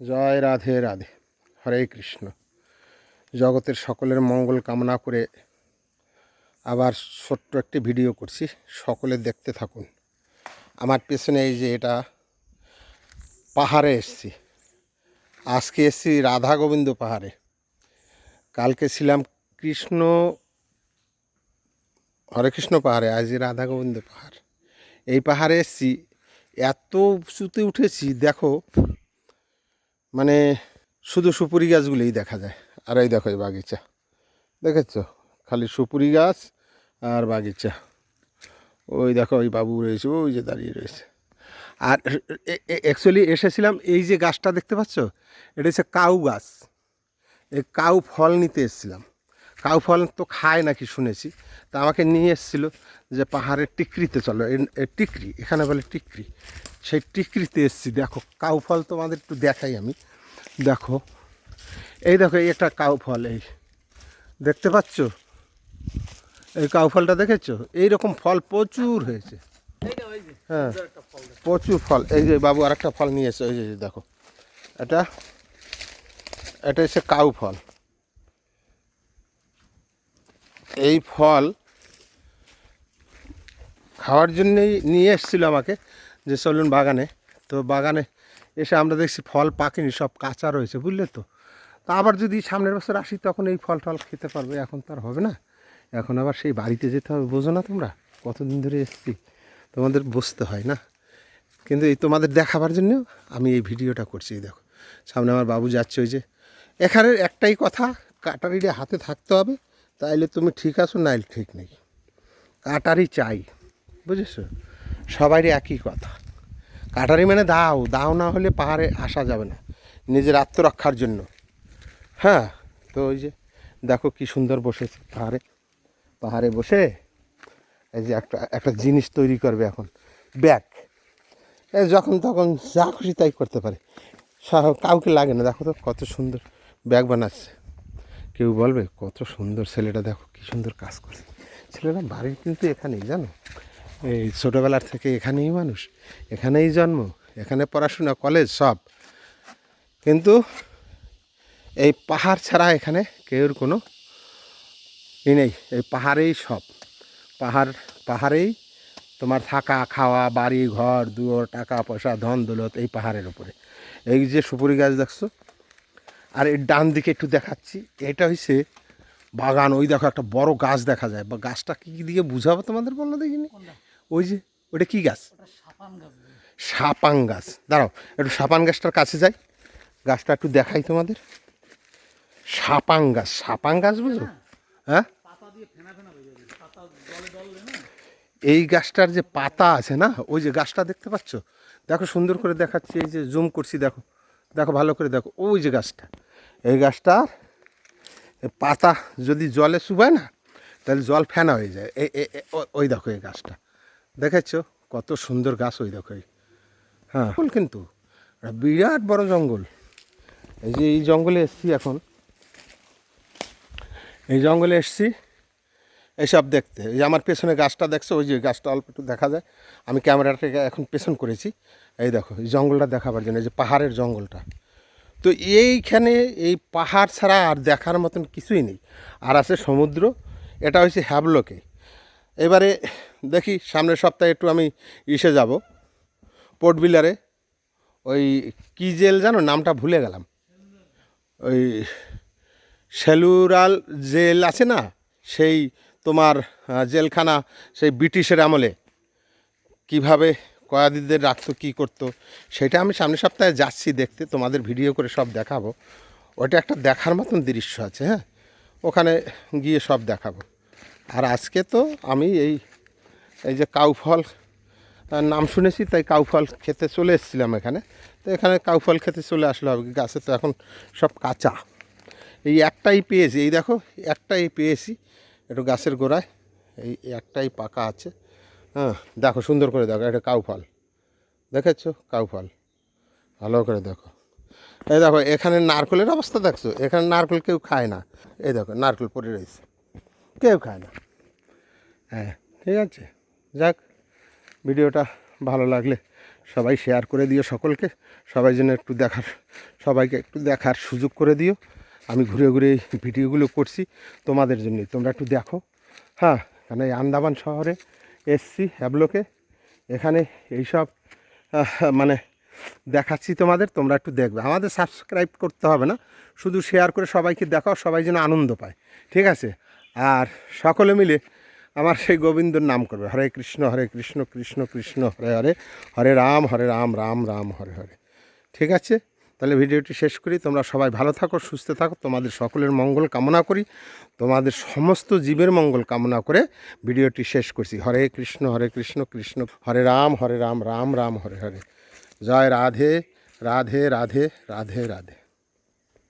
জয় রাধে রাধে, হরে কৃষ্ণ। জগতের সকলের মঙ্গল কামনা করে আবার ছোট্ট একটি ভিডিও করছি, সকলে দেখতে থাকুন। আমার পেছনে এই যে এটা পাহাড়ে এসছি, আজকে এসছি রাধা গোবিন্দ পাহাড়ে। কালকে ছিলাম কৃষ্ণ হরে কৃষ্ণ পাহাড়ে, আজ রাধা গোবিন্দ পাহাড়। এই পাহাড়ে এসছি, এত উঁচুতে উঠেছি দেখো, মানে শুধু সুপুরি গাছগুলোই দেখা যায়। আর এই দেখো এই বাগিচা, দেখেছ, খালি সুপুরি গাছ আর বাগিচা। ওই দেখো ওই বাবু রয়েছে, ওই যে দাঁড়িয়ে রয়েছে। আর অ্যাকচুয়ালি এসেছিলাম, এই যে গাছটা দেখতে পাচ্ছ, এটা হচ্ছে কাউ গাছ। এই কাউ ফল নিতে এসেছিলাম। কাউ ফল তো খায় নাকি শুনেছি, তা আমাকে নিয়ে এসেছিলো যে পাহাড়ের টিকরিতে চলো, টিকরি এখানে বলে টিকরি, সেই টিকরিতে এসেছি। দেখো কাউ ফল তোমাদের একটু দেখাই আমি। দেখো এই দেখো, এই একটা কাউ ফল, এই দেখতে পাচ্ছ, এই কাউ ফলটা দেখেছো? এইরকম ফল প্রচুর হয়েছে, হ্যাঁ প্রচুর ফল। এই যে বাবু আর একটা ফল নিয়ে এসে, ওই যে দেখো, এটা এটা হচ্ছে কাউ ফল। এই ফল খাওয়ার জন্যই নিয়ে এসেছিলো আমাকে, যে চলুন বাগানে। তো বাগানে এসে আমরা দেখছি ফল পাকেনি, সব কাঁচা রয়েছে, বুঝলে তো। তা আবার যদি সামনের বছর আসি তখন এই ফল টল খেতে পারবে, এখন তো আর হবে না। এখন আবার সেই বাড়িতে যেতে হবে, বোঝো না তোমরা, কতদিন ধরে এসেছি, তোমাদের বুঝতে হয় না। কিন্তু এই তোমাদের দেখাবার জন্য আমি এই ভিডিওটা করছি। দেখো সামনে আমার বাবু যাচ্ছে, ওই যে। এখানে একটাই কথা, কাটারিটা হাতে থাকতে হবে, তাইলে তুমি ঠিক আছো, নাইলে ঠিক নেই। কাটারি চাই, বুঝেছো? সবারই একই কথা, কাটারি মানে দাও, দাও না হলে পাহাড়ে আসা যাবে না, নিজের আত্মরক্ষার জন্য। হ্যাঁ, তো ওই যে দেখো কি সুন্দর বসেছে পাহাড়ে, পাহাড়ে বসে এই যে একটা একটা জিনিস তৈরি করবে এখন, ব্যাগ। যখন তখন যা খুশি তাই করতে পারে, কাউকে লাগে না। দেখো তো কত সুন্দর ব্যাগ বানাচ্ছে। কেউ বলবে কত সুন্দর ছেলেটা, দেখো কি সুন্দর কাজ করছে। ছেলেটা বাড়ির কিন্তু এখানেই, জানো, এই ছোটোবেলার থেকে এখানেই মানুষ, এখানেই জন্ম, এখানে পড়াশোনা, কলেজ সব। কিন্তু এই পাহাড় ছাড়া এখানে কেউর কোনো ই নেই। এই পাহাড়েই সব, পাহাড়েই তোমার থাকা খাওয়া, বাড়ি ঘর দুয়ার, টাকা পয়সা, ধন দৌলত এই পাহাড়ের উপরে। এই যে সুপুরি গাছ দেখছো, আর এর ডান দিকে একটু দেখাচ্ছি, এটা হচ্ছে বাগান। ওই দেখো একটা বড় গাছ দেখা যায়, বা গাছটা কী দিয়ে বুঝাবো তোমাদের, বললো দেখিনি। ওই যে ওটা কী গাছ? সাপাং গাছ। দাঁড়াও একটু সাপান গাছটার কাছে যাই, গাছটা একটু দেখাই তোমাদের। সাপাং গাছ, সাপাং গাছ বুঝো? হ্যাঁ, এই গাছটার যে পাতা আছে না, ওই যে গাছটা দেখতে পাচ্ছ, দেখো সুন্দর করে দেখাচ্ছি, এই যে জুম করছি, দেখো দেখো ভালো করে দেখো, ওই যে গাছটা, এই গাছটার পাতা যদি জলে চুবায় না, তাহলে জল ফেনা হয়ে যায়। ওই দেখো এই গাছটা, দেখেছো কত সুন্দর গাছ, ওই দেখো। হ্যাঁ, কিন্তু বিরাট বড় জঙ্গল। এই যে এই জঙ্গলে এসছি এখন, এই জঙ্গলে এসছি এইসব দেখতে। এই যে আমার পেছনে গাছটা দেখছো, ওই যে গাছটা অল্প একটু দেখা যায়, আমি ক্যামেরাটাকে এখন পেছন করেছি। এই দেখো এই জঙ্গলটা দেখাবার জন্য, এই যে পাহাড়ের জঙ্গলটা। তো এইখানে এই পাহাড় ছাড়া আর দেখার মতন কিছুই নেই। আর আছে সমুদ্র, এটা হচ্ছে হ্যাবলকে। এবারে দেখি সামনের সপ্তাহে একটু আমি ইসে যাব, পোর্ট বিলারে। ওই কী জেল জানো, নামটা ভুলে গেলাম, ওই সেলুরাল জেল আছে না, সেই তোমার জেলখানা, সেই ব্রিটিশের আমলে কিভাবে কয়েদিদের রাখতো, কী করতো, সেটা আমি সামনের সপ্তাহে যাচ্ছি দেখতে, তোমাদের ভিডিও করে সব দেখাবো। ওটা একটা দেখার মতন দৃশ্য আছে, হ্যাঁ, ওখানে গিয়ে সব দেখাবো। আর আজকে তো আমি এই এই যে কাউফল নাম শুনেছি, তাই কাউফল খেতে চলে এসেছিলাম এখানে। তো এখানে কাউফল খেতে চলে আসলো, গাছে তো এখন সব কাঁচা। এই একটাই পেয়েছি, এই দেখো একটাই পেয়েছি, একটু গাছের গোড়ায়, এই একটাই পাকা আছে। হ্যাঁ দেখো সুন্দর করে দেখো, এটা কাউফল, দেখেছো কাউফল, ভালো করে দেখো। এই দেখো এখানে নারকেলের অবস্থা দেখছো, এখানে নারকেল কেউ খায় না। এই দেখো নারকেল পড়ে রয়েছে, কেউ খায় না। হ্যাঁ ঠিক আছে, যাক, ভিডিওটা ভালো লাগলে সবাই শেয়ার করে দিও সকলকে, সবাই যেন একটু সবাইকে একটু দেখার সুযোগ করে দিও। আমি ঘুরে ঘুরে এই ভিডিওগুলো করছি তোমাদের জন্যই, তোমরা একটু দেখো। হ্যাঁ, কারণ এই আন্দামান শহরে এসছি হ্যাবলোকে, এখানে এইসব মানে দেখাচ্ছি তোমাদের, তোমরা একটু দেখবে। আমাদের সাবস্ক্রাইব করতে হবে না, শুধু শেয়ার করে সবাইকে দেখাও, সবাই যেন আনন্দ পায়, ঠিক আছে? আর সকলে মিলে আমার সেই গোবিন্দর নাম করবে, হরে কৃষ্ণ কৃষ্ণ কৃষ্ণ হরে হরে, হরে রাম রাম রাম হরে হরে। ঠিক আছে, তাহলে ভিডিওটি শেষ করি। তোমরা সবাই ভালো থাকো, সুস্থ থাকো, তোমাদের সকলের মঙ্গল কামনা করি, তোমাদের সমস্ত জীবের মঙ্গল কামনা করে ভিডিওটি শেষ করছি। হরে কৃষ্ণ কৃষ্ণ হরে রাম রাম রাম হরে হরে। জয় রাধে রাধে রাধে রাধে রাধে।